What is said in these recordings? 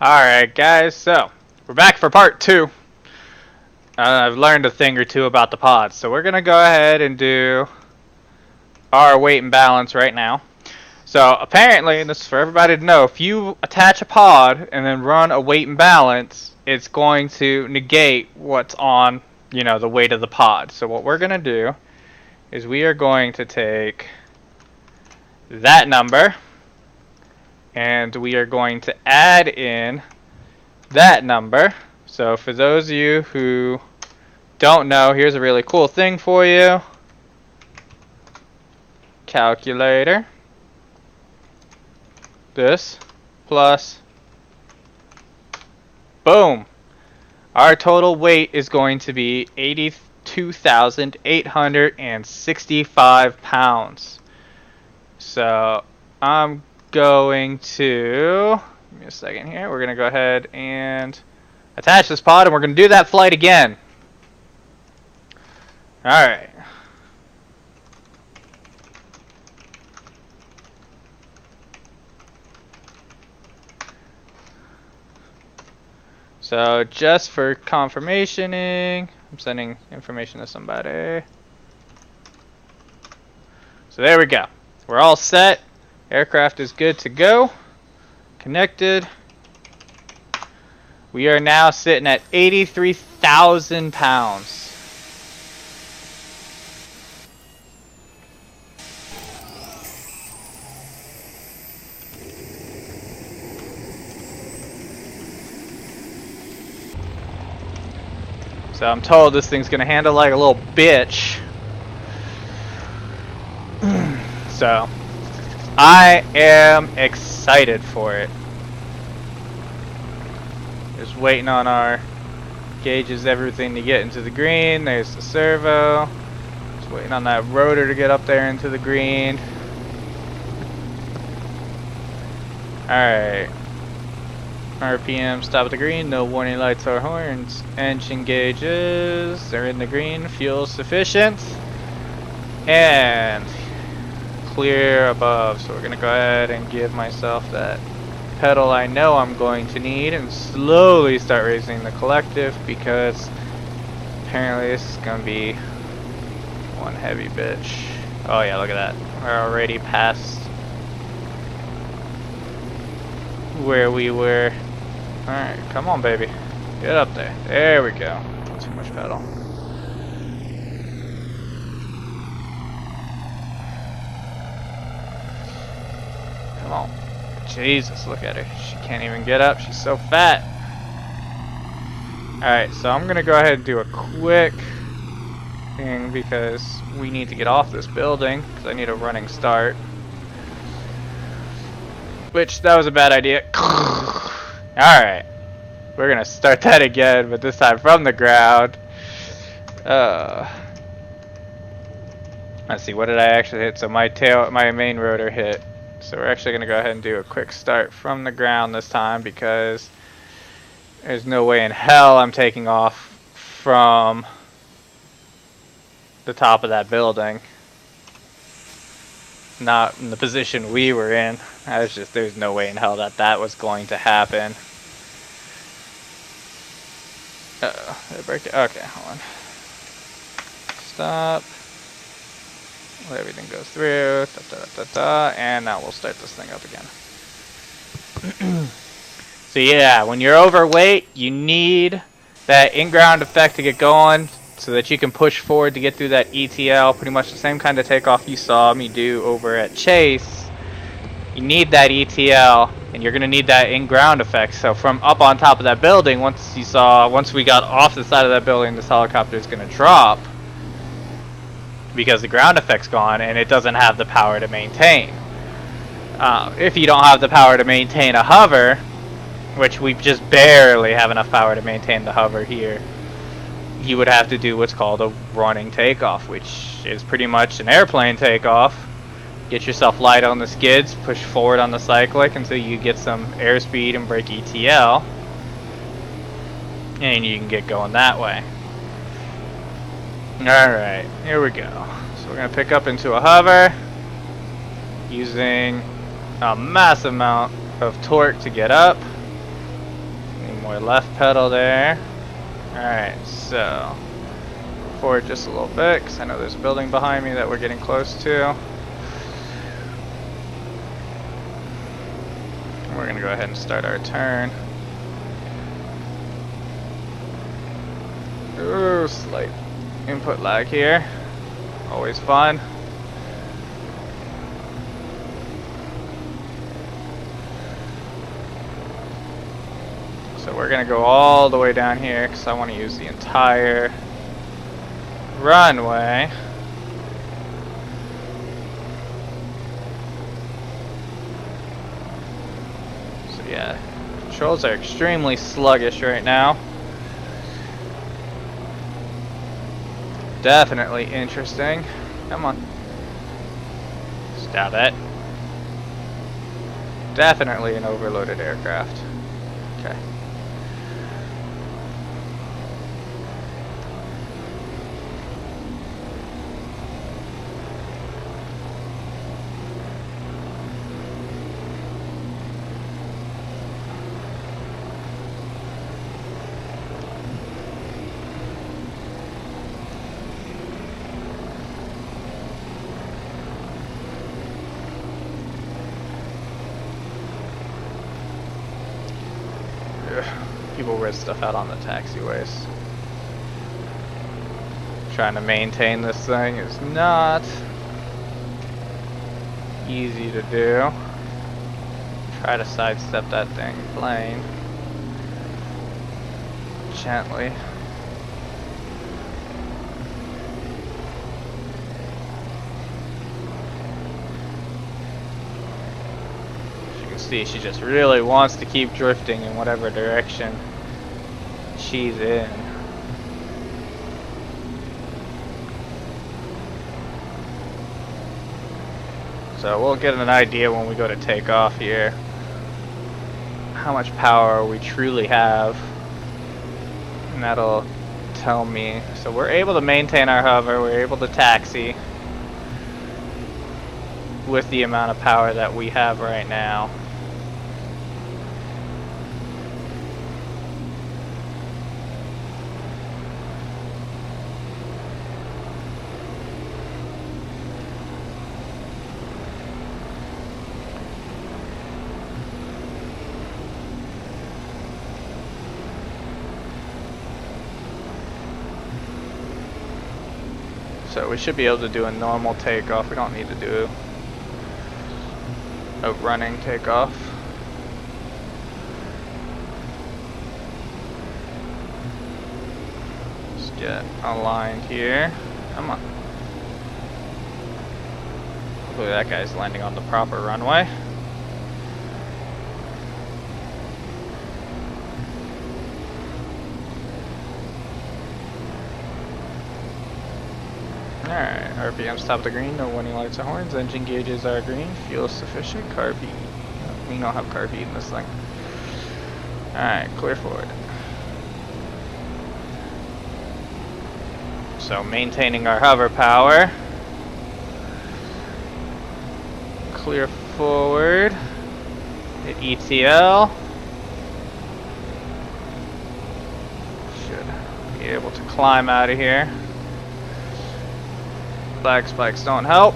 Alright guys, so we're back for part 2. I've learned a thing or two about the pods, so we're going to go ahead and do our weight and balance right now. So apparently, and this is for everybody to know, if you attach a pod and then run a weight and balance, it's going to negate what's on, the weight of the pod. So what we're going to do is we are going to take that number and we are going to add in that number. So for those of you who don't know, here's a really cool thing for you. Calculator. This plus boom. Our total weight is going to be 82,865 pounds. So I'm going to, give me a second here, we're going to go ahead and attach this pod and we're going to do that flight again. Alright. So just for confirmationing, I'm sending information to somebody. So there we go. We're all set. Aircraft is good to go. Connected. We are now sitting at 83,000 pounds. So I'm told this thing's gonna handle like a little bitch. So I am excited for it. Just waiting on our gauges, everything to get into the green. There's the servo. Just waiting on that rotor to get up there into the green. Alright. RPM, stop at the green, no warning lights or horns. Engine gauges, they're in the green, fuel sufficient. And clear above, so we're gonna go ahead and give myself that pedal I know I'm going to need and slowly start raising the collective, because apparently this is gonna be one heavy bitch. Oh yeah, look at that, we're already past where we were. Alright, come on baby, get up there, there we go. Too much pedal. Come on. Jesus, look at her. She can't even get up. She's so fat. Alright, so I'm going to go ahead and do a quick thing because we need to get off this building because I need a running start. Which, that was a bad idea. Alright. We're going to start that again, but this time from the ground. Let's see, what did I actually hit? So my main rotor hit. So we're actually going to go ahead and do a quick start from the ground this time because there's no way in hell I'm taking off from the top of that building. Not in the position we were in. There's no way in hell that was going to happen. Uh-oh, did I break it? Okay, hold on. Stop. Let everything go through, and now we'll start this thing up again. So yeah, when you're overweight, you need that in-ground effect to get going so that you can push forward to get through that ETL. Pretty much the same kind of takeoff you saw me do over at Chase. You need that ETL, and you're going to need that in-ground effect. So from up on top of that building, once we got off the side of that building, this helicopter is going to drop. Because the ground effect's gone and it doesn't have the power to maintain. If you don't have the power to maintain a hover, which we just barely have enough power to maintain the hover here, you would have to do what's called a running takeoff, which is pretty much an airplane takeoff. Get yourself light on the skids, push forward on the cyclic until you get some airspeed and break ETL, and you can get going that way. Alright, here we go. So we're going to pick up into a hover using a massive amount of torque to get up. more left pedal there. Alright, so forward just a little bit because I know there's a building behind me that we're getting close to. We're going to go ahead and start our turn. Ooh, slight input lag here. Always fun. So we're going to go all the way down here because I want to use the entire runway. So yeah, controls are extremely sluggish right now. Definitely interesting. Come on. Stop it. Definitely an overloaded aircraft. Okay. People risk stuff out on the taxiways. Trying to maintain this thing is not easy to do. Try to sidestep that thing plane gently. See, she just really wants to keep drifting in whatever direction she's in. So we'll get an idea when we go to take off here how much power we truly have, and that'll tell me. So we're able to maintain our hover, we're able to taxi with the amount of power that we have right now. So we should be able to do a normal takeoff. We don't need to do a running takeoff. Let's get aligned here. Come on. Hopefully that guy's landing on the proper runway. Alright, RPM's top of the green, no warning lights or horns, engine gauges are green, fuel sufficient, carb heat. We don't have carb heat in this thing. Alright, clear forward. So maintaining our hover power. Clear forward. Hit ETL. Should be able to climb out of here. Flag spikes don't help.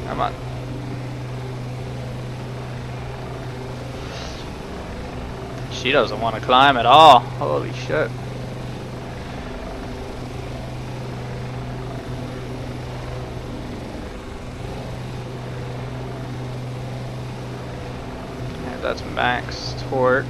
Come on. She doesn't want to climb at all. Holy shit. And that's max torque.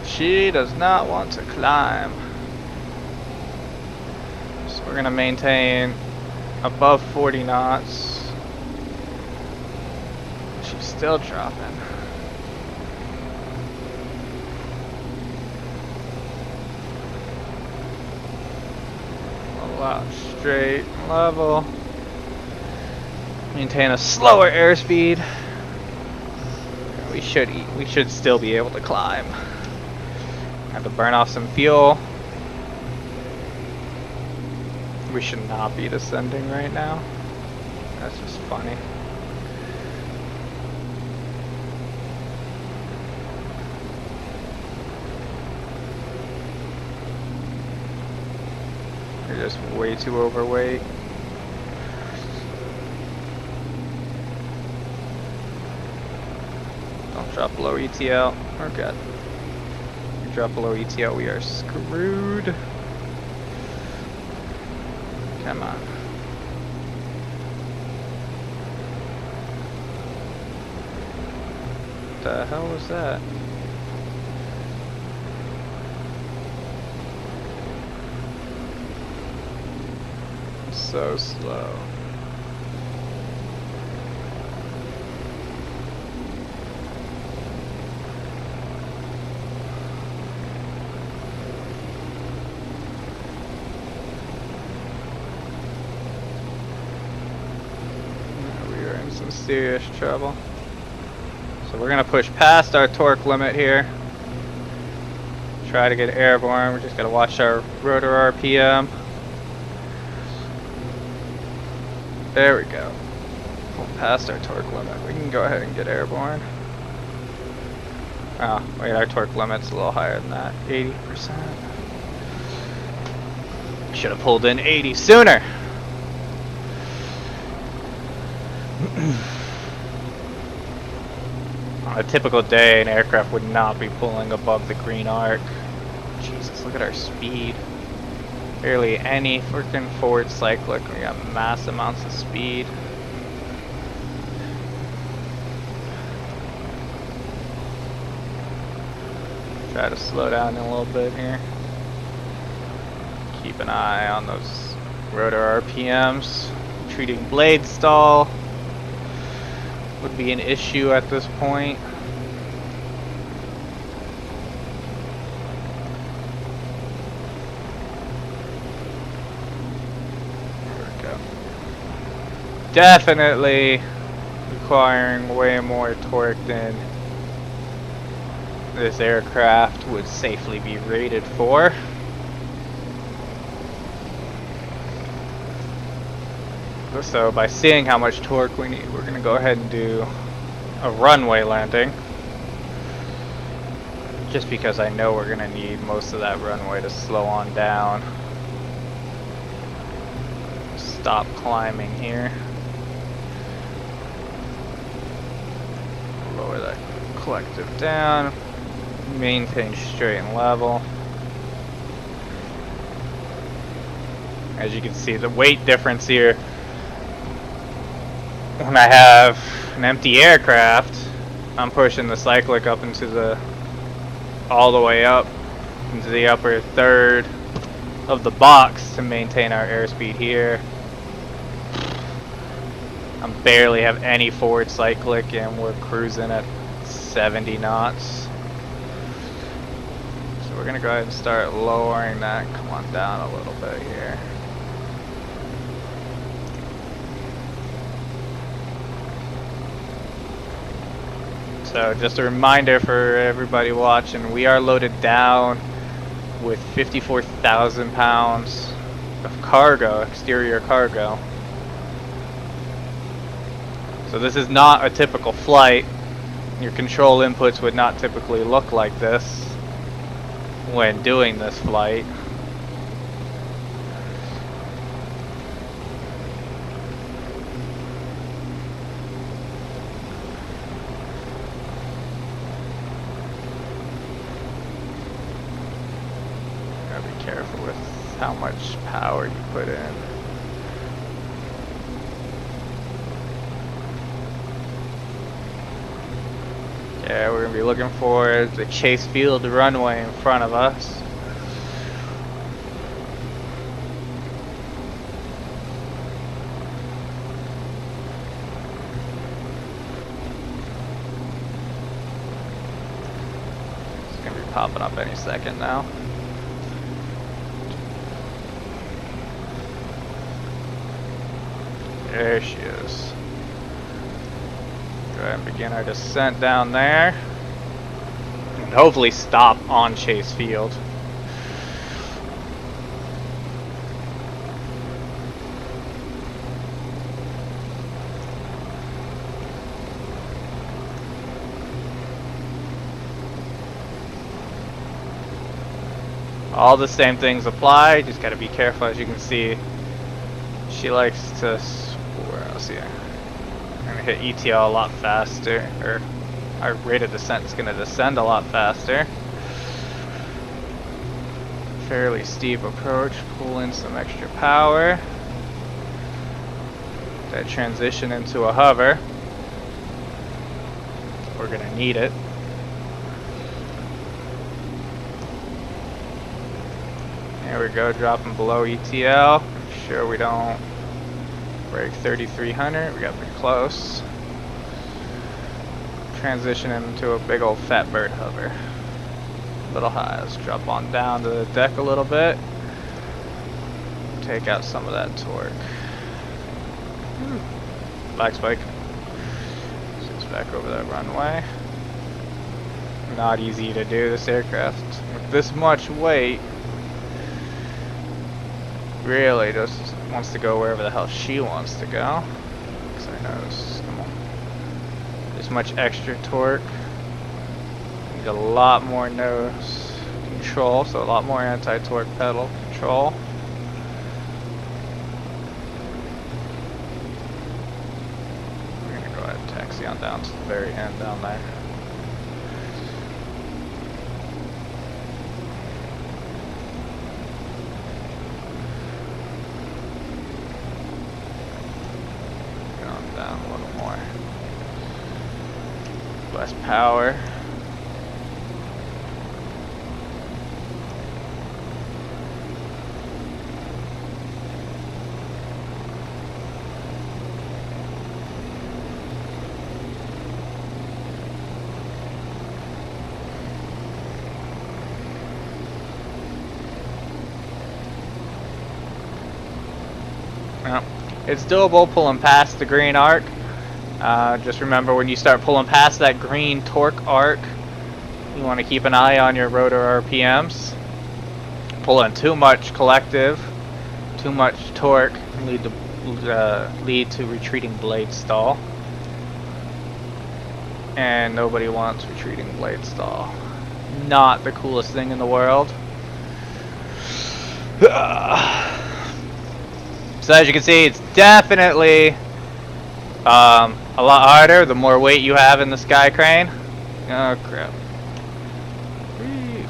She does not want to climb. We're going to maintain above 40 knots. She's still dropping. Level out straight, level. Maintain a slower airspeed. We should still be able to climb. Have to burn off some fuel. We should not be descending right now. That's just funny. is way too overweight. Don't drop below ETL. We're good. If you drop below ETL, we are screwed. Come on. What the hell was that? So slow. We are in some serious trouble. So we're gonna push past our torque limit here. Try to get airborne. We just gotta watch our rotor RPM. There we go. Pull past our torque limit. We can go ahead and get airborne. Oh, wait, our torque limit's a little higher than that. 80%. Should have pulled in 80 sooner. On a typical day, an aircraft would not be pulling above the green arc. Jesus, look at our speed. Barely any freaking forward cyclic. We got mass amounts of speed. Try to slow down a little bit here. Keep an eye on those rotor RPMs. Treating blade stall would be an issue at this point. Definitely requiring way more torque than this aircraft would safely be rated for. So by seeing how much torque we need, we're going to go ahead and do a runway landing. Just because I know we're going to need most of that runway to slow on down. Stop climbing here. Lower that collective down. Maintain straight and level. As you can see, the weight difference here. When I have an empty aircraft, I'm pushing the cyclic up into the, all the way up into the upper third of the box to maintain our airspeed here. I barely have any forward cyclic and we're cruising at 70 knots. So we're gonna go ahead and start lowering that. Come on down a little bit here. So just a reminder for everybody watching, we are loaded down with 54,000 pounds of cargo, exterior cargo. So this is not a typical flight. Your control inputs would not typically look like this when doing this flight. Gotta be careful with how much power you put in. Yeah, we're going to be looking for the Chase Field runway in front of us. It's going to be popping up any second now. There she is. Go ahead and begin our descent down there. And hopefully stop on Chase Field. All the same things apply, just gotta be careful. As you can see, she likes to, where else here? I'm gonna hit ETL a lot faster, or our rate of descent is gonna descend a lot faster. Fairly steep approach, pull in some extra power. That transition into a hover. We're gonna need it. There we go, dropping below ETL. Make sure we don't break 3,300. We got pretty close. Transition into a big old fat bird hover. Little high. Let's drop on down to the deck a little bit. Take out some of that torque. Black spike. Sits back over that runway. Not easy to do this aircraft with this much weight. Really just wants to go wherever the hell she wants to go. Because I know this much extra torque. Need a lot more nose control, so a lot more anti-torque pedal control. We're gonna go ahead and taxi on down to the very end down there. Down a little more. Less power. Well, it's doable pulling past the green arc. Just remember, when you start pulling past that green torque arc, you want to keep an eye on your rotor RPMs. Pulling too much collective, too much torque can lead to retreating blade stall. And nobody wants retreating blade stall. Not the coolest thing in the world. So as you can see, it's definitely a lot harder the more weight you have in the sky crane. Oh crap.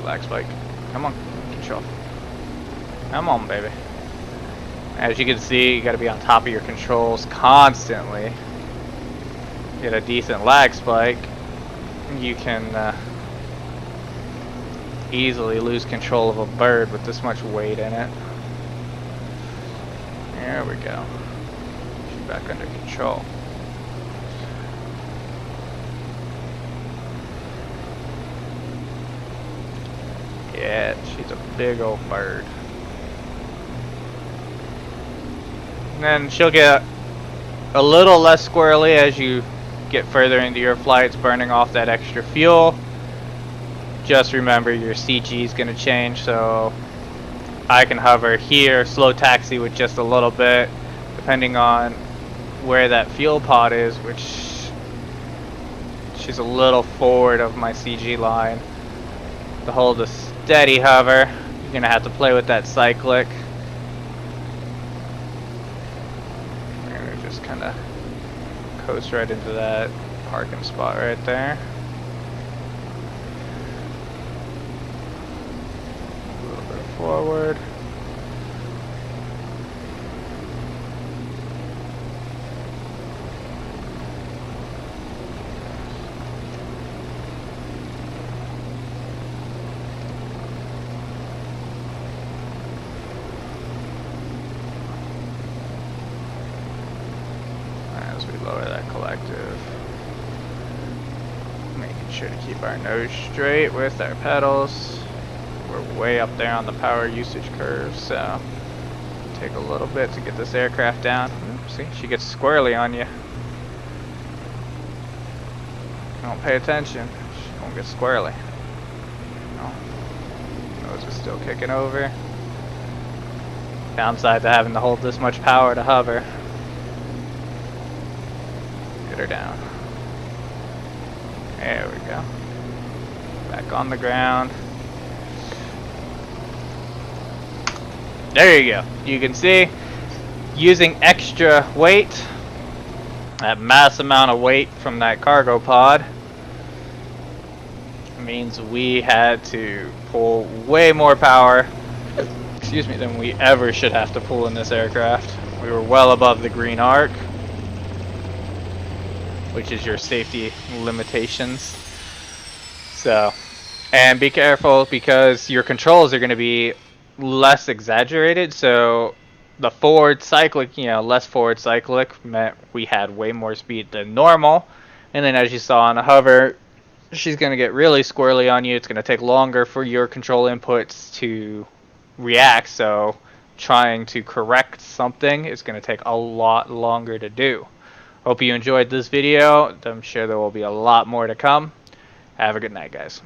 Black spike. Come on, control. Come on, baby. As you can see, you gotta be on top of your controls constantly. Get a decent lag spike. You can easily lose control of a bird with this much weight in it. There we go. She's back under control. Yeah, she's a big old bird. And then she'll get a little less squirrely as you get further into your flights, burning off that extra fuel. Just remember your CG is going to change, so I can hover here, slow taxi with just a little bit, depending on where that fuel pod is, which she's a little forward of my CG line. To hold a steady hover, you're going to have to play with that cyclic. We're going to just kind of coast right into that parking spot right there. A little bit forward. As we lower that collective, making sure to keep our nose straight with our pedals. We're way up there on the power usage curve, so take a little bit to get this aircraft down. Oops, see, she gets squirrely on you. Don't pay attention, she won't get squirrely. No. Nose is still kicking over. Downside to having to hold this much power to hover. Get her down. There we go. Back on the ground. There you go. You can see, using extra weight, that mass amount of weight from that cargo pod, means we had to pull way more power, excuse me, than we ever should have to pull in this aircraft. We were well above the green arc, which is your safety limitations. So, and be careful because your controls are going to be less exaggerated. So the forward cyclic, less forward cyclic meant we had way more speed than normal. And then as you saw on a hover, she's going to get really squirrely on you. It's going to take longer for your control inputs to react. So trying to correct something is going to take a lot longer to do. Hope you enjoyed this video. I'm sure there will be a lot more to come. Have a good night, guys.